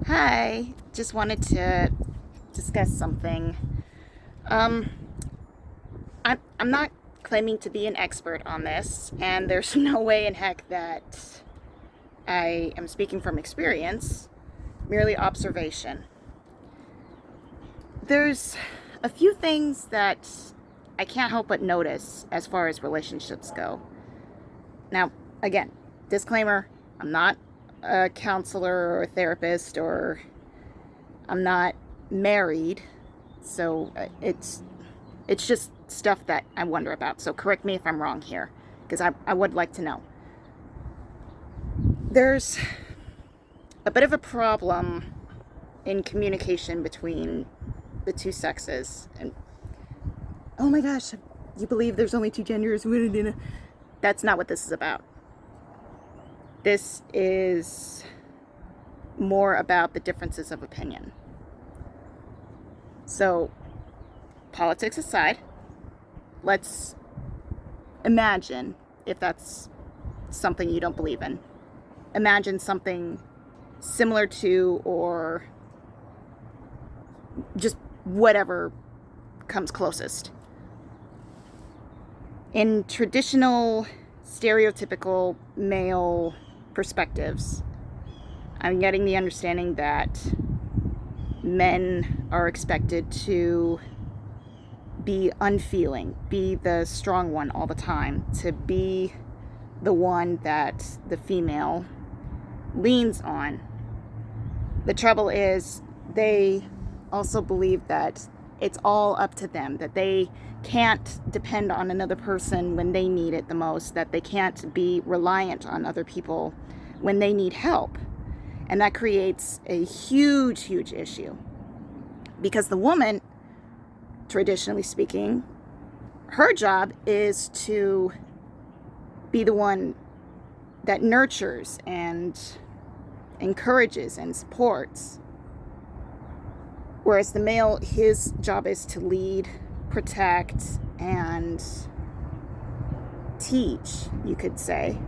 Hi, just wanted to discuss something. Um, I'm not claiming to be an expert on this, and there's no way in heck that I am speaking from experience, merely observation. There's a few things that I can't help but notice as far as relationships go. Now, again, disclaimer, I'm not a counselor or a therapist, or I'm not married, so it's just stuff that I wonder about. So correct me if I'm wrong here, because I would like to know. There's a bit of a problem in communication between the two sexes. And oh my gosh, you believe there's only two genders? That's not what this is about. This is more about the differences of opinion. So, politics aside, let's imagine, if that's something you don't believe in, imagine something similar to, or just whatever comes closest. In traditional, stereotypical male perspectives, I'm getting the understanding that men are expected to be unfeeling, be the strong one all the time, to be the one that the female leans on. The trouble is, they also believe that it's all up to them, that they can't depend on another person when they need it the most, that they can't be reliant on other people when they need help. And that creates a huge, huge issue. Because the woman, traditionally speaking, her job is to be the one that nurtures and encourages and supports. Whereas the male, his job is to lead, protect, and teach, you could say.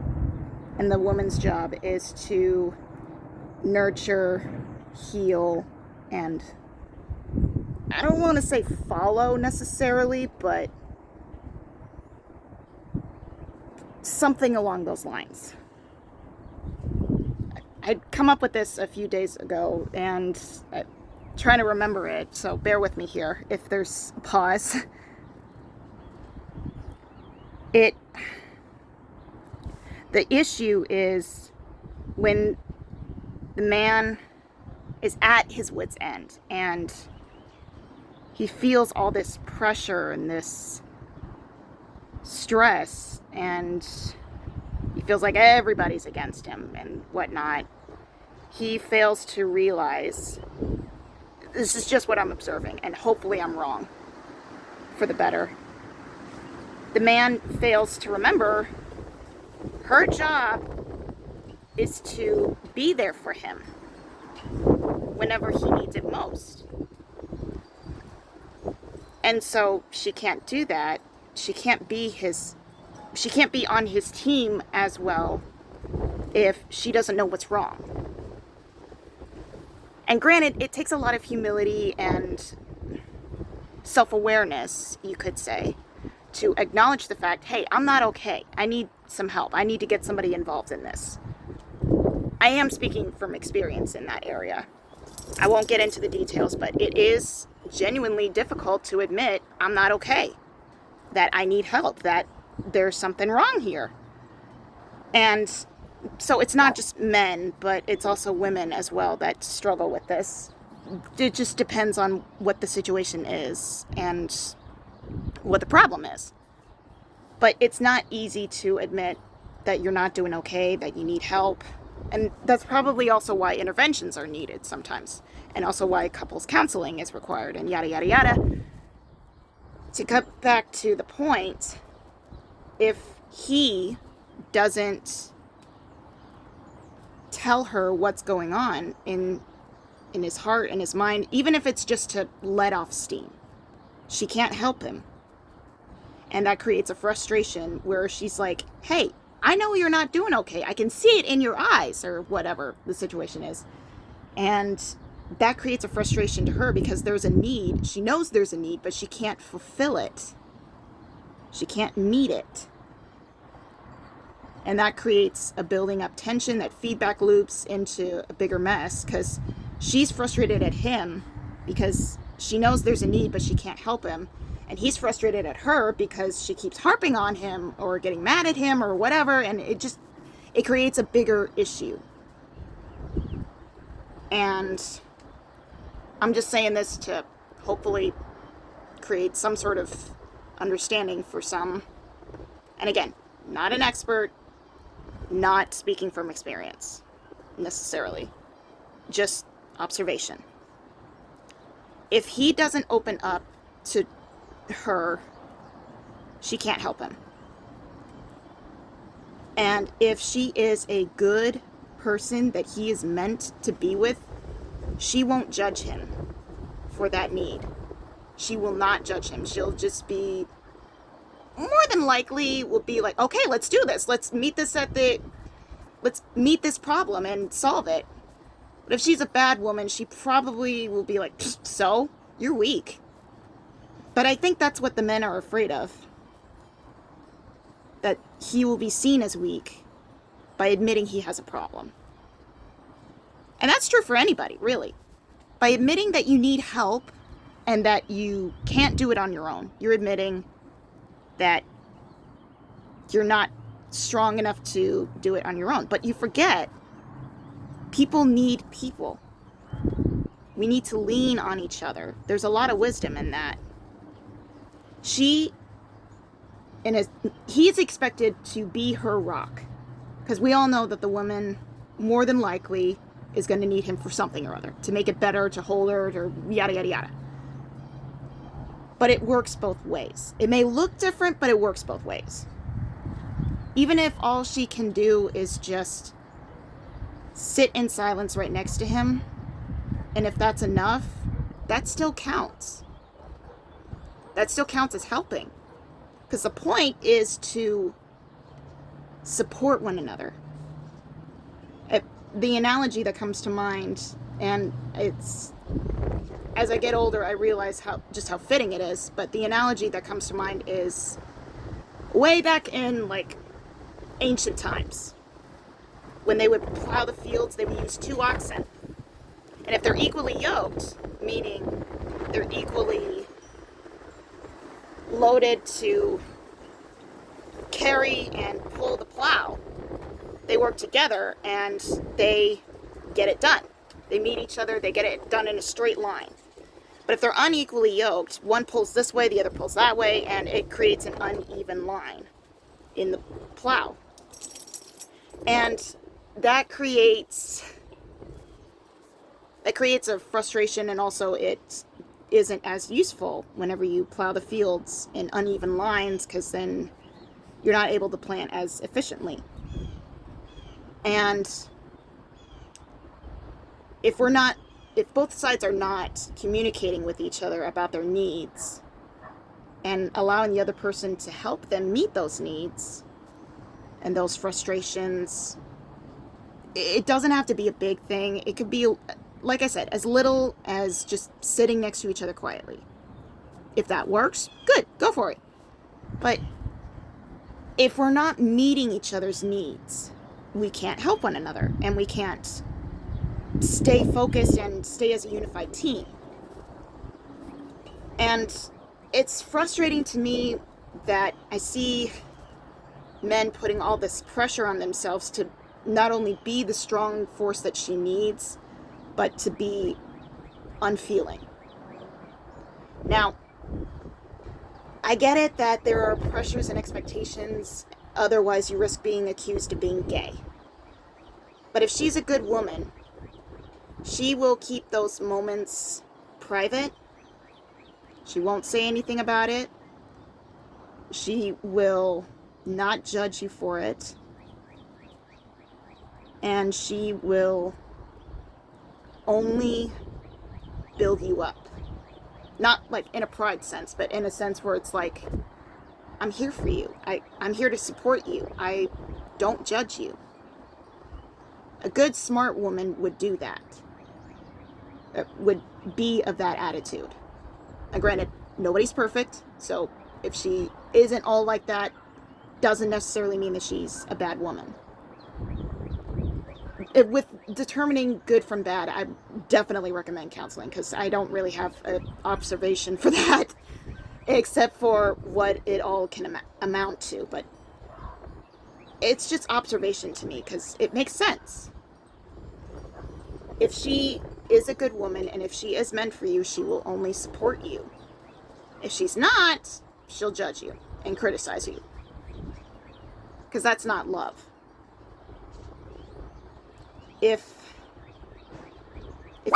And the woman's job is to nurture, heal, and I don't want to say follow necessarily, but something along those lines. I'd come up with this a few days ago, and I'm trying to remember it, so bear with me here if there's a pause. It the issue is when the man is at his wit's end and he feels all this pressure and this stress, and he feels like everybody's against him and whatnot. He fails to realize, this is just what I'm observing, and hopefully I'm wrong for the better. The man fails to remember her job is to be there for him whenever he needs it most. And so she can't do that. She can't be on his team as well if she doesn't know what's wrong. And granted, it takes a lot of humility and self-awareness, you could say, to acknowledge the fact, hey, I'm not okay. I need some help. I need to get somebody involved in this. I am speaking from experience in that area. I won't get into the details, but it is genuinely difficult to admit I'm not okay, that I need help, that there's something wrong here. And so it's not just men, but it's also women as well that struggle with this. It just depends on what the situation is and what the problem is. But it's not easy to admit that you're not doing okay, that you need help. And that's probably also why interventions are needed sometimes, and also why couples counseling is required, and yada, yada, yada. To cut back to the point, if he doesn't tell her what's going on in his heart and his mind, even if it's just to let off steam, she can't help him. And that creates a frustration where she's like, hey, I know you're not doing okay. I can see it in your eyes, or whatever the situation is. And that creates a frustration to her because there's a need. She knows there's a need, but she can't fulfill it. She can't meet it. And that creates a building up tension that feedback loops into a bigger mess because she's frustrated at him because she knows there's a need, but she can't help him. And he's frustrated at her because she keeps harping on him or getting mad at him or whatever. And it creates a bigger issue. And I'm just saying this to hopefully create some sort of understanding for some. And again, not an expert, not speaking from experience necessarily, just observation. If he doesn't open up to her, she can't help him. And if she is a good person that he is meant to be with, she won't judge him for that need. She will not judge him. She'll just be, more than likely, will be like, okay, let's do this. Let's meet this problem and solve it. But if she's a bad woman, she probably will be like, so? You're weak. But I think that's what the men are afraid of. That he will be seen as weak by admitting he has a problem. And that's true for anybody, really. By admitting that you need help and that you can't do it on your own, you're admitting that you're not strong enough to do it on your own. But you forget, people need people. We need to lean on each other. There's a lot of wisdom in that. He's expected to be her rock. Because we all know that the woman, more than likely, is going to need him for something or other. To make it better, to hold her, or yada, yada, yada. But it works both ways. It may look different, but it works both ways. Even if all she can do is just sit in silence right next to him, and if that's enough, that still counts. That still counts as helping. Because the point is to support one another. The analogy that comes to mind, and it's, as I get older, I realize how fitting it is, but the analogy that comes to mind is way back in, like, ancient times. When they would plow the fields, they would use 2 oxen. And if they're equally yoked, meaning they're equally loaded to carry and pull the plow, they work together and they get it done. They meet each other, they get it done in a straight line. But if they're unequally yoked, one pulls this way, the other pulls that way, and it creates an uneven line in the plow. And that creates a frustration, and also it isn't as useful whenever you plow the fields in uneven lines, because then you're not able to plant as efficiently. And if both sides are not communicating with each other about their needs and allowing the other person to help them meet those needs and those frustrations, it doesn't have to be a big thing. It could be, like I said, as little as just sitting next to each other quietly. If that works, good, go for it. But if we're not meeting each other's needs, we can't help one another, and we can't stay focused and stay as a unified team. And it's frustrating to me that I see men putting all this pressure on themselves to not only be the strong force that she needs, but to be unfeeling. Now, I get it that there are pressures and expectations, otherwise you risk being accused of being gay. But if she's a good woman, she will keep those moments private. She won't say anything about it. She will not judge you for it. And she will only build you up. Not like in a pride sense, but in a sense where it's like, I'm here for you. I'm here to support you. I don't judge you. A good, smart woman would do that. would be of that attitude. And granted, nobody's perfect, so if she isn't all like that, doesn't necessarily mean that she's a bad woman. With determining good from bad, I definitely recommend counseling, because I don't really have an observation for that, except for what it all can amount to. But it's just observation to me, because it makes sense. If she is a good woman and if she is meant for you, she will only support you. If she's not, she'll judge you and criticize you, because that's not love. If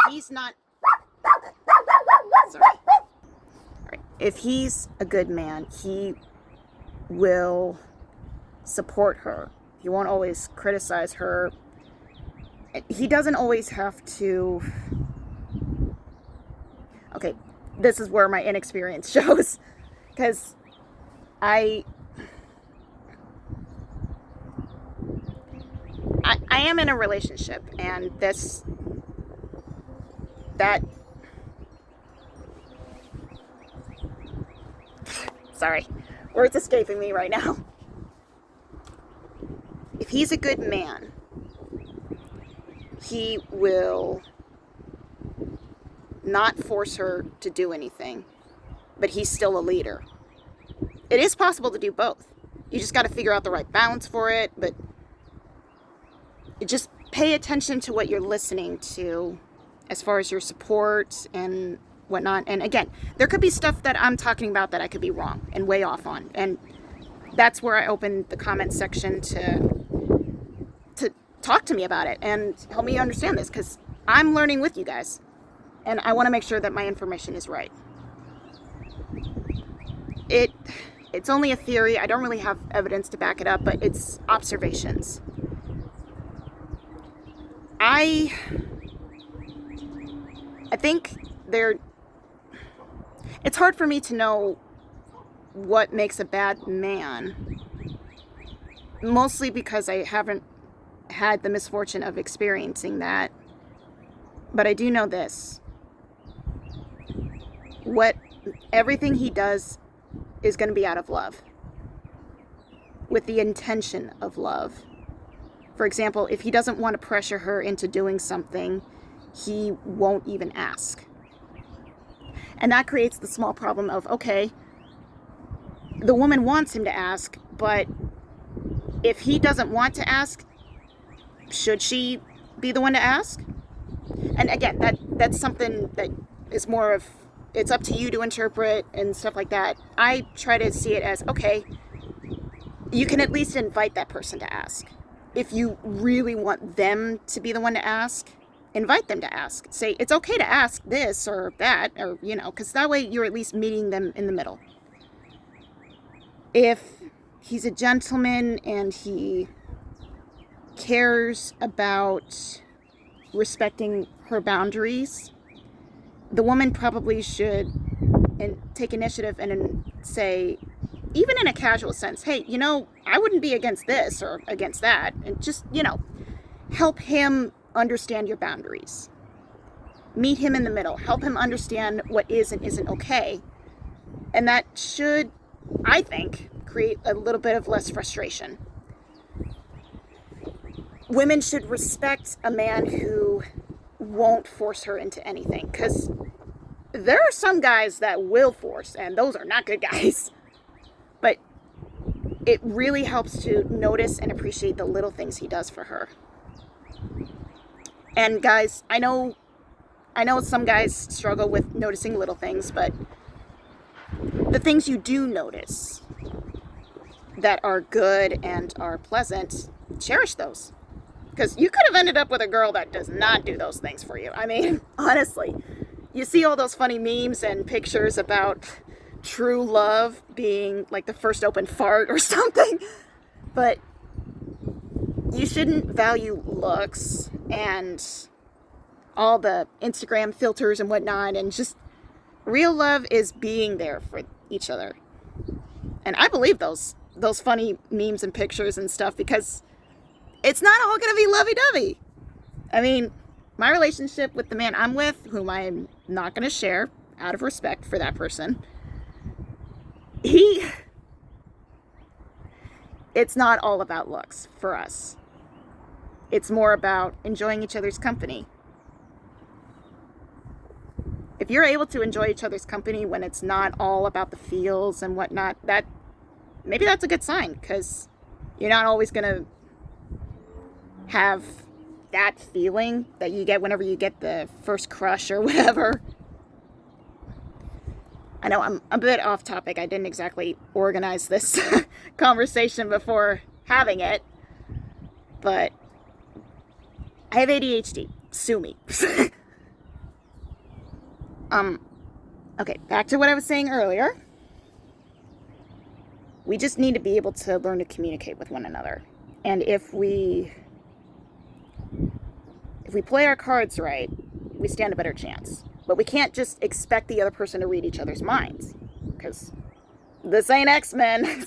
he's not, sorry, right. If he's a good man, he will support her. He won't always criticize her. He doesn't always have to. Okay, this is where my inexperience shows, because I am in a relationship, and sorry, words escaping me right now. If he's a good man, he will not force her to do anything, but he's still a leader. It is possible to do both. You just got to figure out the right balance for it, but just pay attention to what you're listening to as far as your support and whatnot. And again, there could be stuff that I'm talking about that I could be wrong and way off on. And that's where I open the comment section to talk to me about it and help me understand this, because I'm learning with you guys. And I want to make sure that my information is right. It's only a theory. I don't really have evidence to back it up, but it's observations. I think it's hard for me to know what makes a bad man, mostly because I haven't had the misfortune of experiencing that. But I do know this: everything he does is going to be out of love, with the intention of love. For example, if he doesn't want to pressure her into doing something, he won't even ask. And that creates the small problem of, okay, the woman wants him to ask, but if he doesn't want to ask, should she be the one to ask? And again, that's something that is more of, it's up to you to interpret and stuff like that. I try to see it as, okay, you can at least invite that person to ask. If you really want them to be the one to ask, invite them to ask. Say, it's okay to ask this or that, or, because that way you're at least meeting them in the middle. If he's a gentleman and he cares about respecting her boundaries, the woman probably should take initiative and say, even in a casual sense, hey, I wouldn't be against this or against that. And just, help him understand your boundaries. Meet him in the middle. Help him understand what is and isn't okay. And that should, I think, create a little bit of less frustration. Women should respect a man who won't force her into anything, because there are some guys that will force, and those are not good guys. But it really helps to notice and appreciate the little things he does for her. And guys, I know some guys struggle with noticing little things, but the things you do notice that are good and are pleasant, cherish those. Because you could have ended up with a girl that does not do those things for you. I mean, honestly, you see all those funny memes and pictures about true love being like the first open fart or something. But you shouldn't value looks and all the Instagram filters and whatnot. And just real love is being there for each other. And I believe those funny memes and pictures and stuff, because it's not all going to be lovey-dovey. I mean, my relationship with the man I'm with, whom I'm not going to share out of respect for that person, it's not all about looks for us. It's more about enjoying each other's company. If you're able to enjoy each other's company when it's not all about the feels and whatnot, maybe that's a good sign, because you're not always going to have that feeling that you get whenever you get the first crush or whatever. I know I'm a bit off topic. I didn't exactly organize this conversation before having it, but I have ADHD. Sue me. Okay, back to what I was saying earlier. We just need to be able to learn to communicate with one another. And if we play our cards right, we stand a better chance. But we can't just expect the other person to read each other's minds, because this ain't X-Men.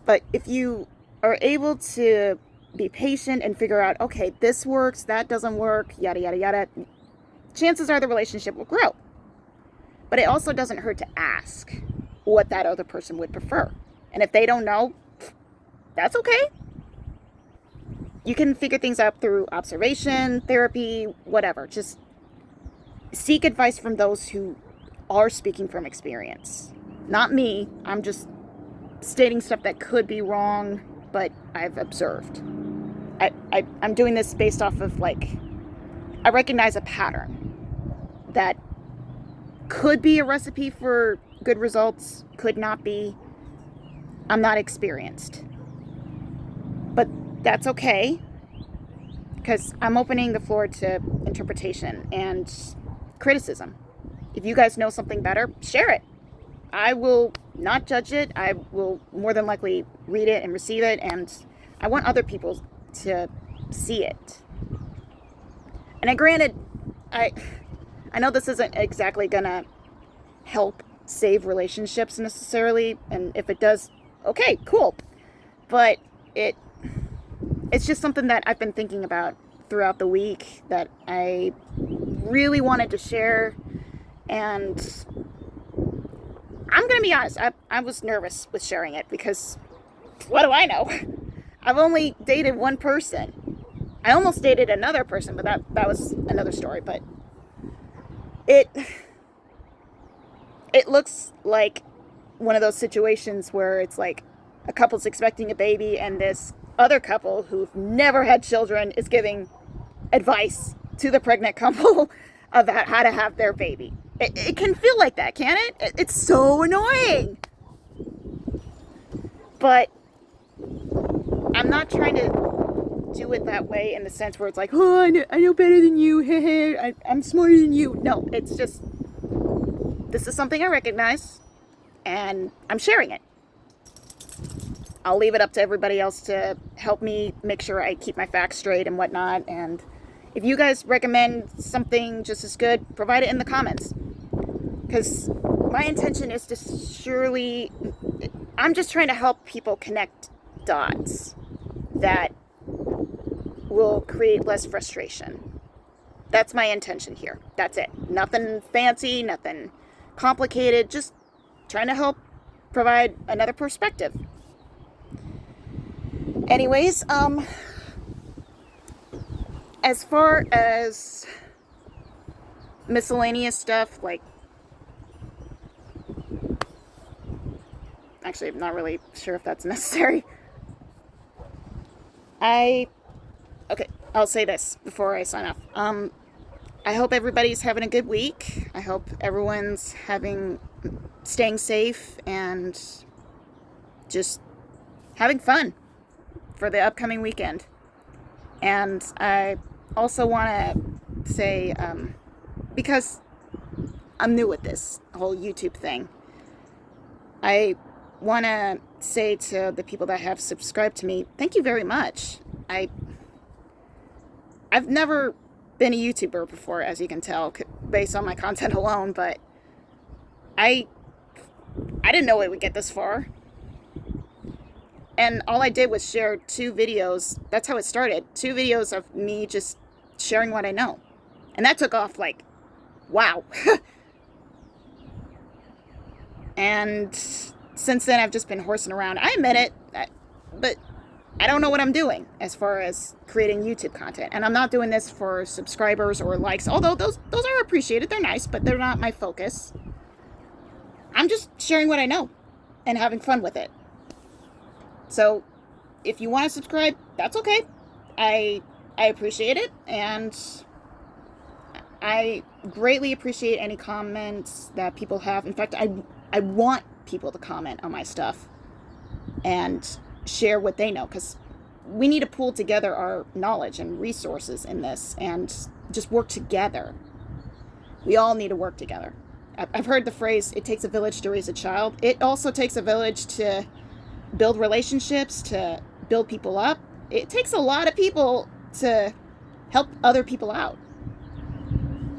But if you are able to be patient and figure out, okay, this works, that doesn't work, yada, yada, yada, chances are the relationship will grow. But it also doesn't hurt to ask what that other person would prefer. And if they don't know, that's okay. You can figure things out through observation, therapy, whatever. Just seek advice from those who are speaking from experience. Not me. I'm just stating stuff that could be wrong, but I've observed. I'm doing this based off of, I recognize a pattern that could be a recipe for good results, could not be. I'm not experienced. But that's okay, because I'm opening the floor to interpretation and criticism. If you guys know something better, share it. I will not judge it. I will more than likely read it and receive it, and I want other people to see it. And granted, I know this isn't exactly gonna help save relationships necessarily, and if it does, okay, cool. But it's just something that I've been thinking about throughout the week that I really wanted to share. And I'm gonna be honest, I was nervous with sharing it, because what do I know? I've only dated one person. I almost dated another person, but that was another story. But it looks like one of those situations where it's like a couple's expecting a baby, and this other couple who've never had children is giving advice to the pregnant couple about how to have their baby. It can feel like that, can't it? It's so annoying. But I'm not trying to do it that way in the sense where it's like, oh, I know better than you. I'm smarter than you. No, it's just, this is something I recognize, and I'm sharing it. I'll leave it up to everybody else to help me make sure I keep my facts straight and whatnot. And if you guys recommend something just as good, provide it in the comments. Because my intention is to I'm just trying to help people connect dots that will create less frustration. That's my intention here. That's it. Nothing fancy, nothing complicated. Just trying to help provide another perspective. Anyways, as far as miscellaneous stuff, actually, I'm not really sure if that's necessary. Okay, I'll say this before I sign off. I hope everybody's having a good week. I hope everyone's staying safe and just having fun for the upcoming weekend. And I also want to say, because I'm new at this whole YouTube thing, I want to say to the people that have subscribed to me, thank you very much. I've never been a YouTuber before, as you can tell, based on my content alone, but I didn't know it would get this far. And all I did was share 2 videos. That's how it started. 2 videos of me just sharing what I know. And that took off like, wow. And since then, I've just been horsing around. I admit it, but I don't know what I'm doing as far as creating YouTube content. And I'm not doing this for subscribers or likes, although those are appreciated. They're nice, but they're not my focus. I'm just sharing what I know and having fun with it. So if you want to subscribe, that's okay. I appreciate it, and I greatly appreciate any comments that people have. In fact, I want people to comment on my stuff and share what they know, because we need to pool together our knowledge and resources in this and just work together. We all need to work together. I've heard the phrase, it takes a village to raise a child. It also takes a village to build relationships, to build people up. It takes a lot of people to help other people out.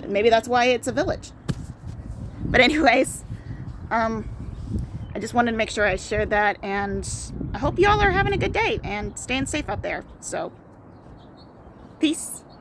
Maybe that's why it's a village. But anyways, I just wanted to make sure I shared that, and I hope y'all are having a good day and staying safe out there. So, peace.